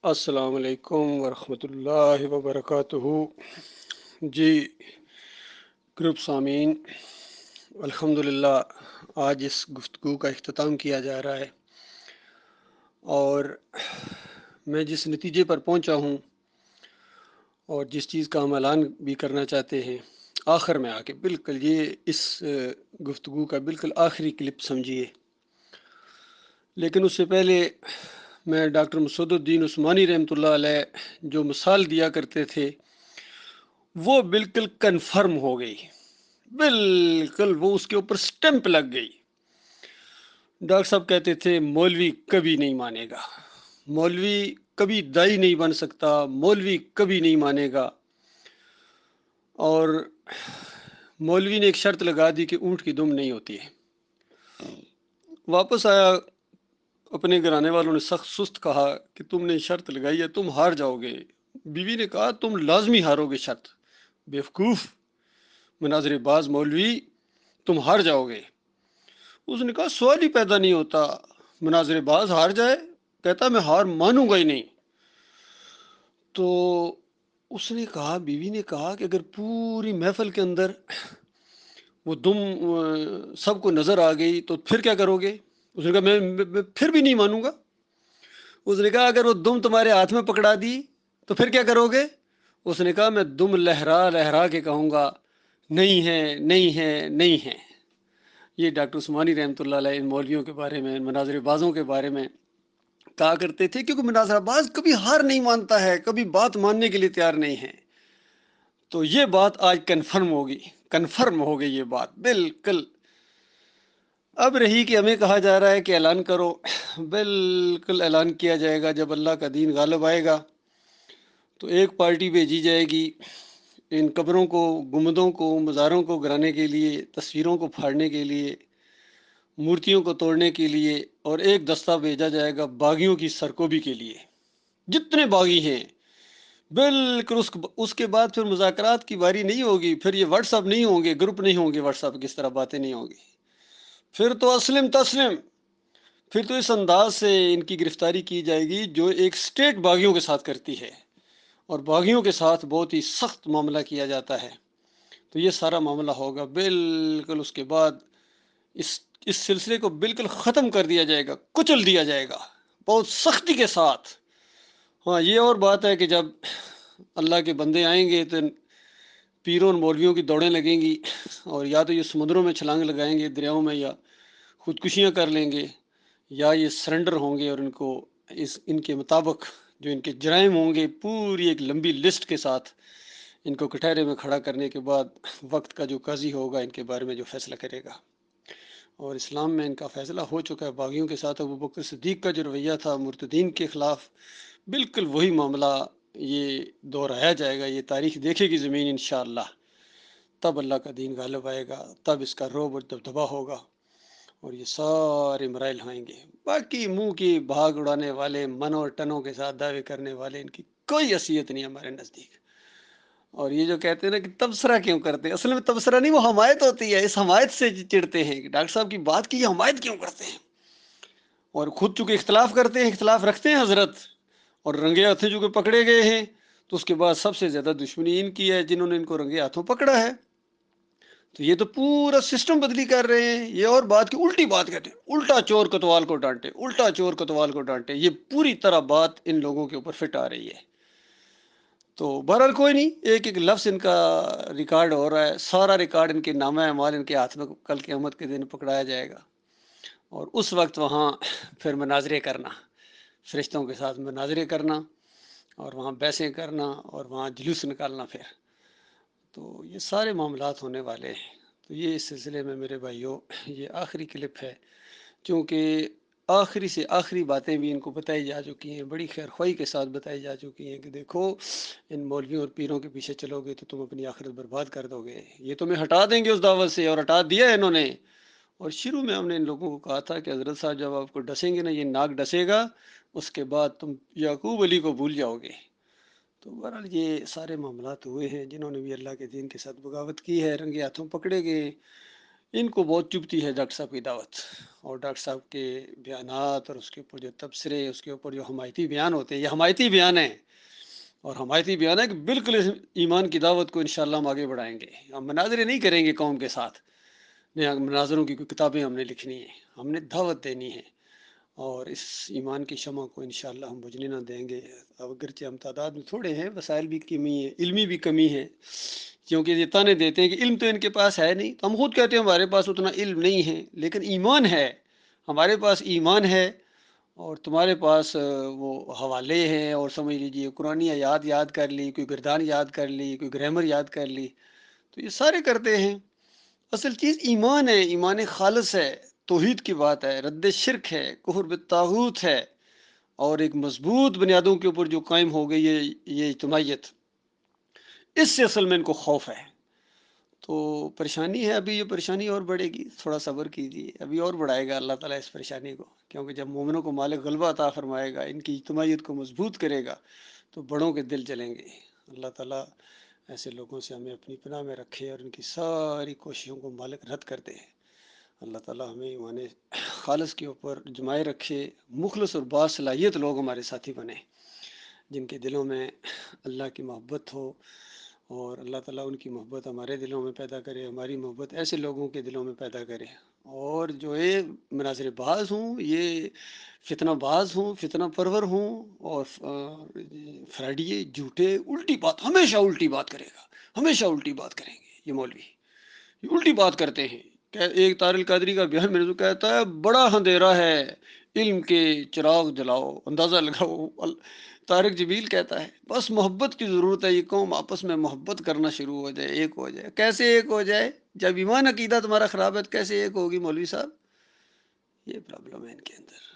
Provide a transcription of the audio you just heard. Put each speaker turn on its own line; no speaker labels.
السلام علیکم ورحمۃ اللہ وبرکاتہ۔ جی گروپ سامعین، الحمدللہ آج اس گفتگو کا اختتام کیا جا رہا ہے، اور میں جس نتیجے پر پہنچا ہوں اور جس چیز کا ہم اعلان بھی کرنا چاہتے ہیں آخر میں آ کے، بالکل یہ اس گفتگو کا بالکل آخری کلپ سمجھیے۔ لیکن اس سے پہلے میں ڈاکٹر مسعود الدین عثمانی رحمۃ اللہ علیہ جو مثال دیا کرتے تھے وہ بالکل کنفرم ہو گئی، بالکل وہ اس کے اوپر سٹمپ لگ گئی۔ ڈاکٹر صاحب کہتے تھے مولوی کبھی نہیں مانے گا، مولوی کبھی دائی نہیں بن سکتا، مولوی کبھی نہیں مانے گا۔ اور مولوی نے ایک شرط لگا دی کہ اونٹ کی دم نہیں ہوتی ہے۔ واپس آیا، اپنے گھرانے والوں نے سخت سست کہا کہ تم نے شرط لگائی ہے، تم ہار جاؤ گے۔ بیوی نے کہا تم لازمی ہارو گے شرط، بیوقوف مناظر باز مولوی، تم ہار جاؤ گے۔ اس نے کہا سوال ہی پیدا نہیں ہوتا، مناظر باز ہار جائے، کہتا میں ہار مانوں گا ہی نہیں۔ تو اس نے کہا، بیوی نے کہا کہ اگر پوری محفل کے اندر وہ دم سب کو نظر آ گئی تو پھر کیا کرو گے؟ اس نے کہا میں پھر بھی نہیں مانوں گا۔ اس نے کہا اگر وہ دم تمہارے ہاتھ میں پکڑا دی تو پھر کیا کرو گے؟ اس نے کہا میں دم لہرا لہرا کے کہوں گا نہیں ہے نہیں ہے نہیں ہے۔ یہ ڈاکٹر عثمانی رحمۃ اللہ علیہ ان مولویوں کے بارے میں، مناظر بازوں کے بارے میں کہا کرتے تھے، کیونکہ مناظر باز کبھی ہار نہیں مانتا ہے، کبھی بات ماننے کے لیے تیار نہیں ہے۔ تو یہ بات آج کنفرم ہوگی، کنفرم ہو گئی یہ بات بالکل۔ اب رہی کہ ہمیں کہا جا رہا ہے کہ اعلان کرو، بالکل اعلان کیا جائے گا جب اللہ کا دین غالب آئے گا تو ایک پارٹی بھیجی جائے گی ان قبروں کو، گنبدوں کو، مزاروں کو گرانے کے لیے، تصویروں کو پھاڑنے کے لیے، مورتیوں کو توڑنے کے لیے، اور ایک دستہ بھیجا جائے گا باغیوں کی سرکوبی کے لیے، جتنے باغی ہیں۔ بالکل اس کے بعد پھر مذاکرات کی باری نہیں ہوگی، پھر یہ واٹس ایپ نہیں ہوں گے، گروپ نہیں ہوں گے واٹس ایپ، کس طرح باتیں نہیں ہوں گی، پھر تو اسلم تسلم، پھر تو اس انداز سے ان کی گرفتاری کی جائے گی جو ایک سٹیٹ باغیوں کے ساتھ کرتی ہے، اور باغیوں کے ساتھ بہت ہی سخت معاملہ کیا جاتا ہے۔ تو یہ سارا معاملہ ہوگا بالکل، اس کے بعد اس سلسلے کو بالکل ختم کر دیا جائے گا، کچل دیا جائے گا بہت سختی کے ساتھ۔ ہاں یہ اور بات ہے کہ جب اللہ کے بندے آئیں گے تو پیروں اور مولویوں کی دوڑیں لگیں گی، اور یا تو یہ سمندروں میں چھلانگ لگائیں گے، دریاؤں میں، یا خودکشیاں کر لیں گے، یا یہ سرنڈر ہوں گے، اور ان کے مطابق جو ان کے جرائم ہوں گے پوری ایک لمبی لسٹ کے ساتھ ان کو کٹہرے میں کھڑا کرنے کے بعد وقت کا جو قاضی ہوگا ان کے بارے میں جو فیصلہ کرے گا۔ اور اسلام میں ان کا فیصلہ ہو چکا ہے، باغیوں کے ساتھ ابوبکر صدیق کا جو رویہ تھا مرتدین کے خلاف، بالکل وہی معاملہ یہ دہرایا جائے گا۔ یہ تاریخ دیکھے گی زمین انشاءاللہ، تب اللہ کا دین غالب آئے گا، تب اس کا رعب اور دبدبا ہوگا، اور یہ سارے مرائل ہوئیں گے۔ باقی منہ کی بھاگ اڑانے والے، من اور ٹنوں کے ساتھ دعوے کرنے والے، ان کی کوئی حیثیت نہیں ہمارے نزدیک۔ اور یہ جو کہتے ہیں نا کہ تبصرہ کیوں کرتے ہیں، اصل میں تبصرہ نہیں، وہ حمایت ہوتی ہے، اس حمایت سے چڑھتے ہیں کہ ڈاکٹر صاحب کی بات کی یہ حمایت کیوں کرتے ہیں۔ اور خود چونکہ اختلاف کرتے ہیں، اختلاف رکھتے ہیں حضرت، اور رنگے ہاتھوں جو کہ پکڑے گئے ہیں، تو اس کے بعد سب سے زیادہ دشمنی ان کی ہے جنہوں نے ان کو رنگے ہاتھوں پکڑا ہے۔ تو یہ تو پورا سسٹم بدلی کر رہے ہیں، یہ اور بات کی الٹی بات کہتے ہیں، الٹا چور کوتوال کو ڈانٹے، الٹا چور کوتوال کو ڈانٹے، یہ پوری طرح بات ان لوگوں کے اوپر فٹ آ رہی ہے۔ تو بہرحال کوئی نہیں، ایک ایک لفظ ان کا ریکارڈ ہو رہا ہے، سارا ریکارڈ ان کے نامہ اعمال ان کے ہاتھ میں کل قیامت کے دن پکڑایا جائے گا، اور اس وقت وہاں پھر مناظرے کرنا، فرشتوں کے ساتھ مناظرے کرنا، اور وہاں بحثیں کرنا، اور وہاں جلوس نکالنا پھر۔ تو یہ سارے معاملات ہونے والے ہیں۔ تو یہ اس سلسلے میں میرے بھائیوں یہ آخری کلپ ہے، چونکہ آخری سے آخری باتیں بھی ان کو بتائی جا چکی ہیں، بڑی خیر خواہی کے ساتھ بتائی جا چکی ہیں کہ دیکھو ان مولویوں اور پیروں کے پیچھے چلو گے تو تم اپنی آخرت برباد کر دو گے، یہ تمہیں ہٹا دیں گے اس دعوت سے، اور ہٹا دیا ہے انہوں نے۔ اور شروع میں ہم نے ان لوگوں کو کہا تھا کہ حضرت صاحب جب آپ کو ڈسیں گے نا، یہ ناک ڈسے گا، اس کے بعد تم یعقوب علی کو بھول جاؤ گے۔ تو بہرحال یہ سارے معاملات ہوئے ہیں، جنہوں نے بھی اللہ کے دین کے ساتھ بغاوت کی ہے، رنگے ہاتھوں پکڑے گئے، ان کو بہت چبھتی ہے ڈاکٹر صاحب کی دعوت، اور ڈاکٹر صاحب کے بیانات اور اس کے اوپر جو تبصرے، اس کے اوپر جو حمایتی بیان ہوتے ہیں، یہ حمایتی بیان ہیں، اور حمایتی بیان ہے کہ بالکل اس ایمان کی دعوت کو انشاءاللہ ہم آگے بڑھائیں گے. ہم مناظرے نہیں کریں گے قوم کے ساتھ، نہیں، مناظروں کی کوئی کتابیں ہم نے لکھنی ہیں، ہم نے دعوت دینی ہے، اور اس ایمان کی شمع کو انشاءاللہ ہم بجھنے نہ دیں گے. اب اگرچہ ہم تعداد میں تھوڑے ہیں، وسائل بھی کمی ہے، علمی بھی کمی ہے، کیونکہ یہ تانے دیتے ہیں کہ علم تو ان کے پاس ہے نہیں، تو ہم خود کہتے ہیں ہمارے پاس اتنا علم نہیں ہے، لیکن ایمان ہے، ہمارے پاس ایمان ہے، اور تمہارے پاس وہ حوالے ہیں، اور سمجھ لیجئے قرآنی آیات یاد کر لی، کوئی گردان یاد کر لی، کوئی گرامر یاد کر لی، تو یہ سارے کرتے ہیں. اصل چیز ایمان ہے، ایمان خالص ہے، توحید کی بات ہے، رد شرک ہے، کفر بالطاغوت ہے، اور ایک مضبوط بنیادوں کے اوپر جو قائم ہو گئی ہے یہ اجتماعیت، اس سے اصل میں ان کو خوف ہے. تو پریشانی ہے، ابھی یہ پریشانی اور بڑھے گی، تھوڑا صبر کیجیے، ابھی اور بڑھائے گا اللہ تعالیٰ اس پریشانی کو، کیونکہ جب مومنوں کو مالک غلبہ عطا فرمائے گا، ان کی اجتماعیت کو مضبوط کرے گا، تو بڑوں کے دل جلیں گے. اللہ تعالیٰ ایسے لوگوں سے ہمیں اپنی پناہ میں رکھے، اور ان کی ساری کوششوں کو مالک رد کر دے. اللہ تعالیٰ ہمیں ایمان خالص کے اوپر جمائے رکھے، مخلص اور باصلاحیت لوگ ہمارے ساتھی بنے، جن کے دلوں میں اللہ کی محبت ہو، اور اللہ تعالیٰ ان کی محبت ہمارے دلوں میں پیدا کرے، ہماری محبت ایسے لوگوں کے دلوں میں پیدا کرے. اور جو یہ مناظر باز ہوں، یہ فتنہ باز ہوں، فتنہ پرور ہوں، اور فراڈیے، جھوٹے، الٹی بات، ہمیشہ الٹی بات کرے گا، ہمیشہ الٹی بات کریں گے یہ مولوی، یہ الٹی بات کرتے ہیں. ایک طارق القادری کا بیان میرے کو کہتا ہے بڑا اندھیرا ہے، علم کے چراغ جلاؤ، اندازہ لگاؤ. طارق جبیل کہتا ہے بس محبت کی ضرورت ہے، یہ قوم آپس میں محبت کرنا شروع ہو جائے، ایک ہو جائے. کیسے ایک ہو جائے؟ جب ایمان عقیدہ تمہارا خراب ہے تو کیسے ایک ہوگی مولوی صاحب؟ یہ پرابلم ہے ان کے اندر.